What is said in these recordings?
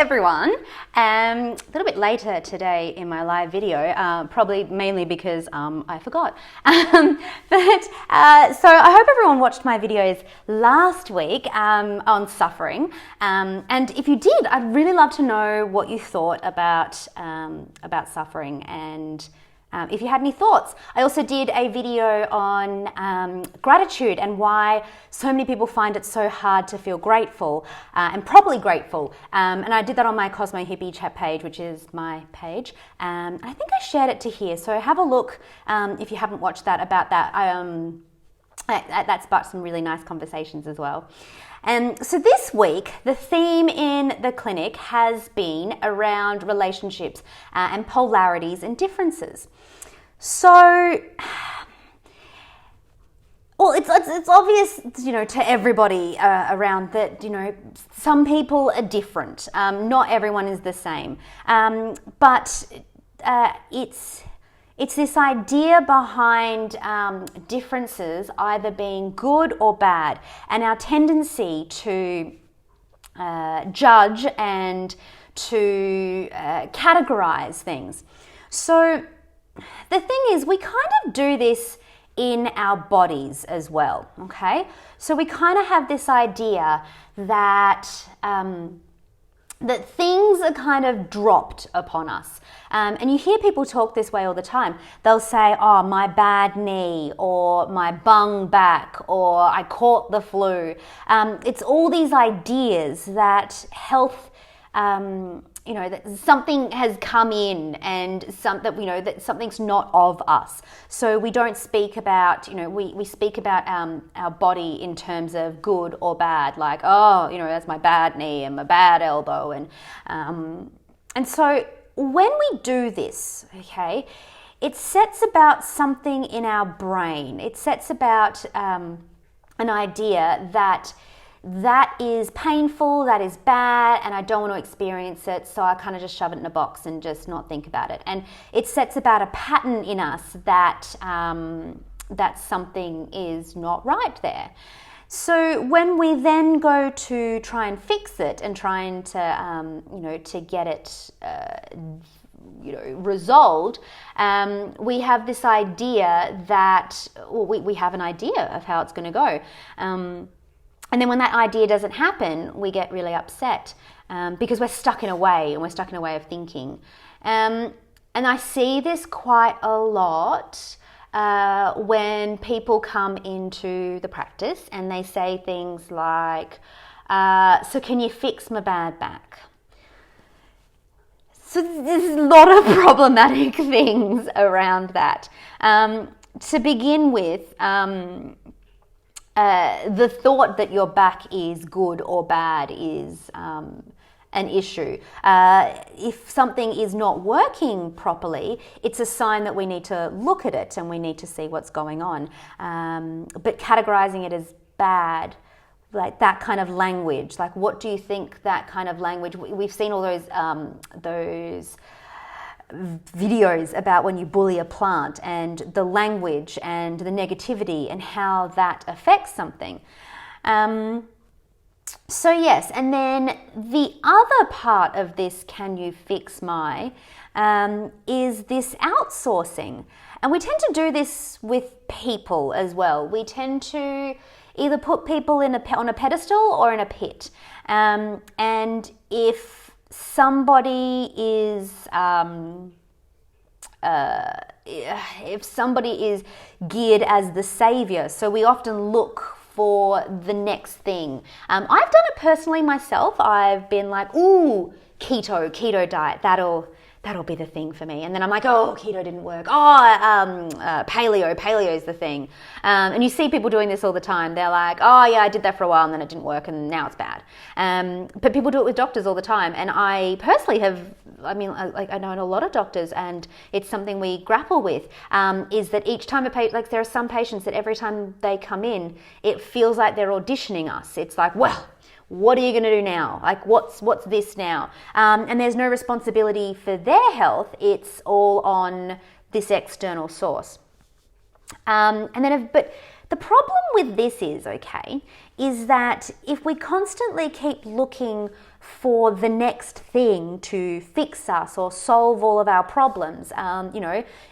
everyone. A little bit later today in my live video, probably mainly because I forgot. So I hope everyone watched my videos last week on suffering. And if you did, I'd really love to know what you thought about suffering and if you had any thoughts. I also did a video on gratitude and why so many people find it so hard to feel grateful and properly grateful. And I did that on my Cosmo Hippie chat page, which is my page. I think I shared it to here. So have a look if you haven't watched that about that. That sparked some really nice conversations as well. So this week, the theme in the clinic has been around relationships and polarities and differences. So, well, it's obvious, to everybody around that, some people are different. Not everyone is the same. But it's this idea behind differences either being good or bad, and our tendency to judge and to categorize things. So the thing is, we kind of do this in our bodies as well, okay? So we kind of have this idea that that things are kind of dropped upon us. And you hear people talk this way all the time. They'll say, oh, my bad knee, or my bung back, or I caught the flu. It's all these ideas that health, that something has come in and that something's not of us. So we don't speak about, we speak about our body in terms of good or bad, like, oh, that's my bad knee and my bad elbow. And so when we do this, okay, it sets about something in our brain. It sets about an idea that is painful, that is bad, and I don't want to experience it, so I kind of just shove it in a box and just not think about it. And it sets about a pattern in us that something is not right there. So when we then go to try and fix it and trying to get it resolved, we have this idea that we have an idea of how it's going to go. And then when that idea doesn't happen, we get really upset because we're stuck in a way, and we're stuck in a way of thinking. And I see this quite a lot when people come into the practice and they say things like, so can you fix my bad back? So there's a lot of problematic things around that. To begin with, the thought that your back is good or bad is an issue. If something is not working properly, it's a sign that we need to look at it and we need to see what's going on. But categorizing it as bad, like that kind of language, like what do you think that kind of language? We've seen all those videos about when you bully a plant and the language and the negativity and how that affects something. So yes, and then the other part of this, can you fix my, is this outsourcing. And we tend to do this with people as well. We tend to either put people on a pedestal or in a pit. And if somebody is geared as the savior, so we often look for the next thing. I've done it personally myself. I've been like, ooh, keto diet, that'll be the thing for me. And then I'm like, oh, keto didn't work. Paleo's the thing. And you see people doing this all the time. They're like, oh yeah, I did that for a while and then it didn't work and now it's bad. But people do it with doctors all the time. And I personally I know a lot of doctors, and it's something we grapple with, is that each time there are some patients that every time they come in, it feels like they're auditioning us. It's like, well, what are you going to do now? Like, what's this now? And there's no responsibility for their health. It's all on this external source. But the problem with this is that if we constantly keep looking for the next thing to fix us or solve all of our problems.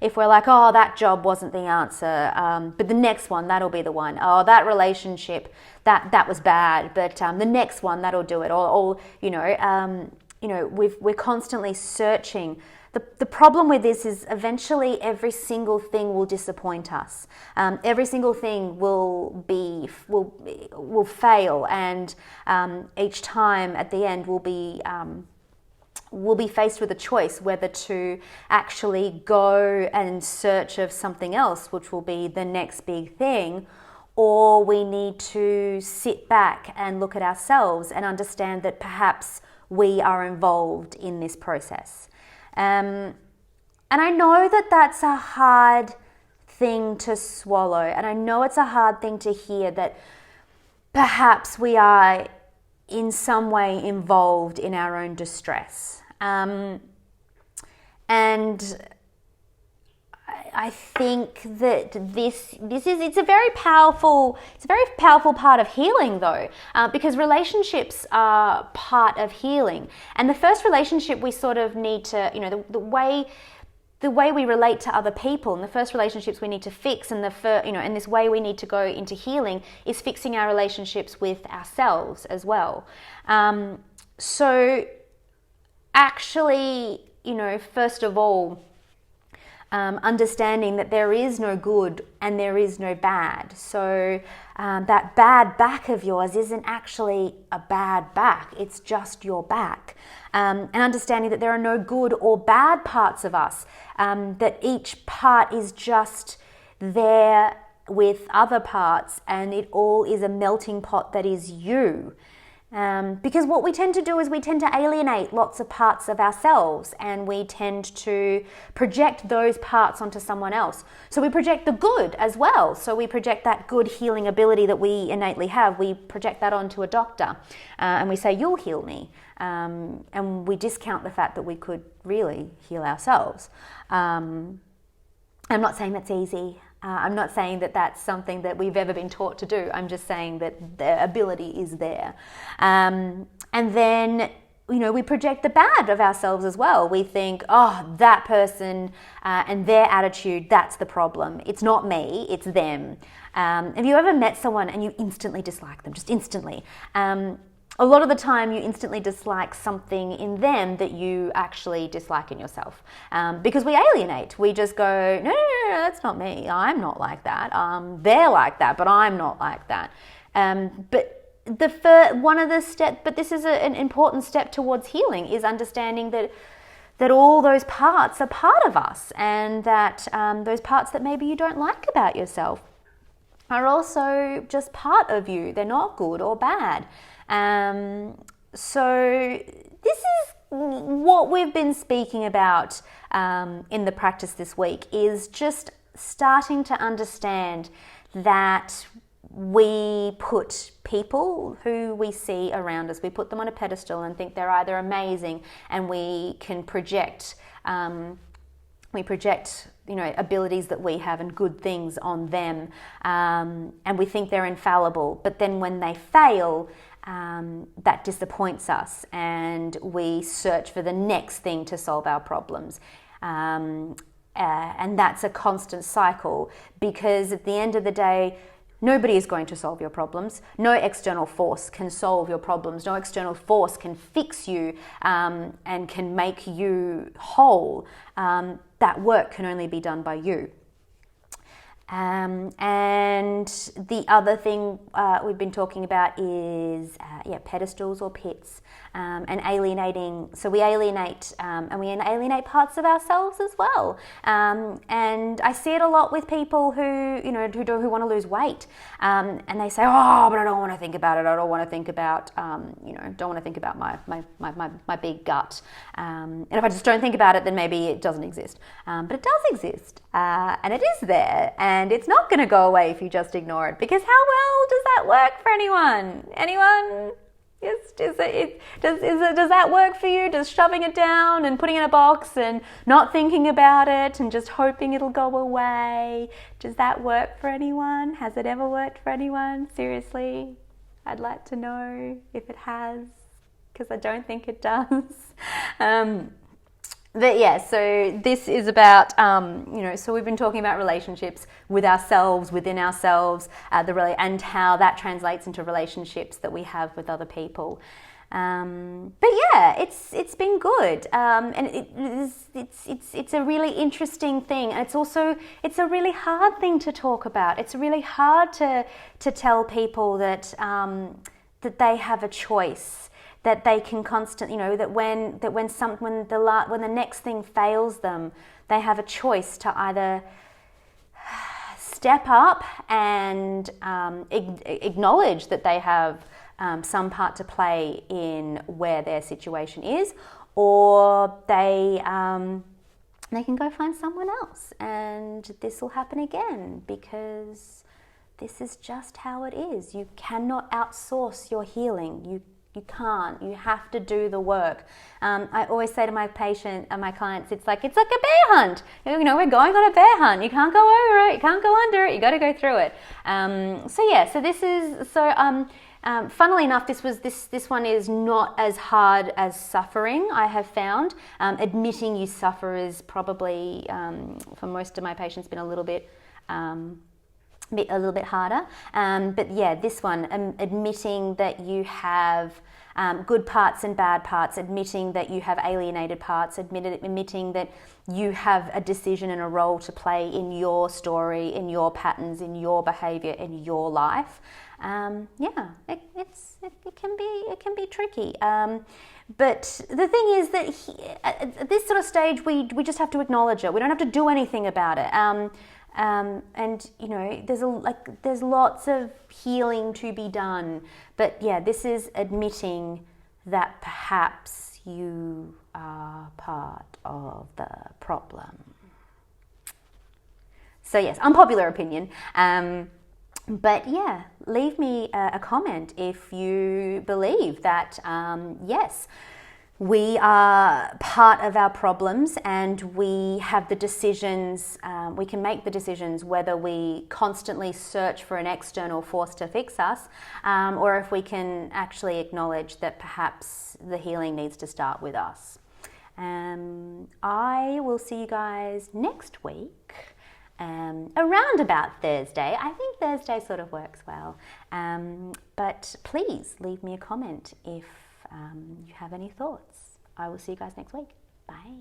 If we're like, oh, that job wasn't the answer, but the next one, that'll be the one. Oh, that relationship, that was bad, but the next one, that'll do it. We're constantly searching. The problem with this is eventually every single thing will disappoint us. Every single thing will fail, and each time at the end we'll be faced with a choice whether to actually go and search of something else, which will be the next big thing, or we need to sit back and look at ourselves and understand that perhaps we are involved in this process. And I know that that's a hard thing to swallow, and I know it's a hard thing to hear, that perhaps we are in some way involved in our own distress. And I think that it's a very powerful part of healing, though, because relationships are part of healing. And the first relationship we sort of need to, the way we relate to other people, and the first relationships we need to fix, and and this way we need to go into healing is fixing our relationships with ourselves as well. So actually, first of all, understanding that there is no good and there is no bad. So that bad back of yours isn't actually a bad back, it's just your back. And understanding that there are no good or bad parts of us, that each part is just there with other parts, and it all is a melting pot that is you. Because what we tend to do is we tend to alienate lots of parts of ourselves, and we tend to project those parts onto someone else. So we project the good as well. So we project that good healing ability that we innately have. We project that onto a doctor, and we say, you'll heal me. And we discount the fact that we could really heal ourselves. I'm not saying that's easy. I'm not saying that that's something that we've ever been taught to do. I'm just saying that the ability is there. And then, we project the bad of ourselves as well. We think, oh, that person and their attitude, that's the problem. It's not me, it's them. Have you ever met someone and you instantly dislike them, just instantly? A lot of the time you instantly dislike something in them that you actually dislike in yourself. Because we alienate. We just go, no, that's not me. I'm not like that. They're like that, but I'm not like that. But this is an important step towards healing, is understanding that all those parts are part of us, and that those parts that maybe you don't like about yourself are also just part of you. They're not good or bad. So this is what we've been speaking about in the practice this week, is just starting to understand that we put people who we see around us, we put them on a pedestal and think they're either amazing, and we can project abilities that we have and good things on them, and we think they're infallible. But then when they fail, that disappoints us, and we search for the next thing to solve our problems. And that's a constant cycle, because at the end of the day, nobody is going to solve your problems. No external force can solve your problems. No external force can fix you and can make you whole. That work can only be done by you. And the other thing we've been talking about is pedestals or pits, and alienating. So we alienate, and we alienate parts of ourselves as well. And I see it a lot with people who want to lose weight, and they say, oh, but I don't want to think about it. I don't want to think about don't want to think about my big gut. And if I just don't think about it, then maybe it doesn't exist. But it does exist, and it is there. And it's not going to go away if you just ignore it, because how well does that work for anyone? Anyone? Does that work for you? Does shoving it down and putting it in a box and not thinking about it and just hoping it'll go away, does that work for anyone? Has it ever worked for anyone? Seriously, I'd like to know if it has. because I don't think it does. But yeah, so this is about, so we've been talking about relationships with ourselves, within ourselves, and how that translates into relationships that we have with other people. But yeah, it's been good, and it's a really interesting thing, and it's a really hard thing to talk about. It's really hard to tell people that that they have a choice, that they can that when the next thing fails them, they have a choice to either step up and acknowledge that they have some part to play in where their situation is, or they can go find someone else, and this will happen again, because this is just how it is. You cannot outsource your healing. You can't. You have to do the work. I always say to my clients, it's like a bear hunt. We're going on a bear hunt. You can't go over it. You can't go under it. You got to go through it. Funnily enough, this one is not as hard as suffering, I have found. Admitting you suffer is probably, for most of my patients, been a little bit harder. But yeah, this one, admitting that you have good parts and bad parts, admitting that you have alienated parts, admitting that you have a decision and a role to play in your story, in your patterns, in your behavior, in your life. It can be tricky. But the thing is that at this sort of stage, we just have to acknowledge it. We don't have to do anything about it. There's lots of healing to be done. But yeah, this is admitting that perhaps you are part of the problem. So yes, unpopular opinion. But yeah, leave me a comment if you believe that, yes, we are part of our problems, and we have the decisions, we can make the decisions whether we constantly search for an external force to fix us, or if we can actually acknowledge that perhaps the healing needs to start with us. I will see you guys next week. Around about Thursday. I think Thursday sort of works well. But please leave me a comment if you have any thoughts. I will see you guys next week. Bye.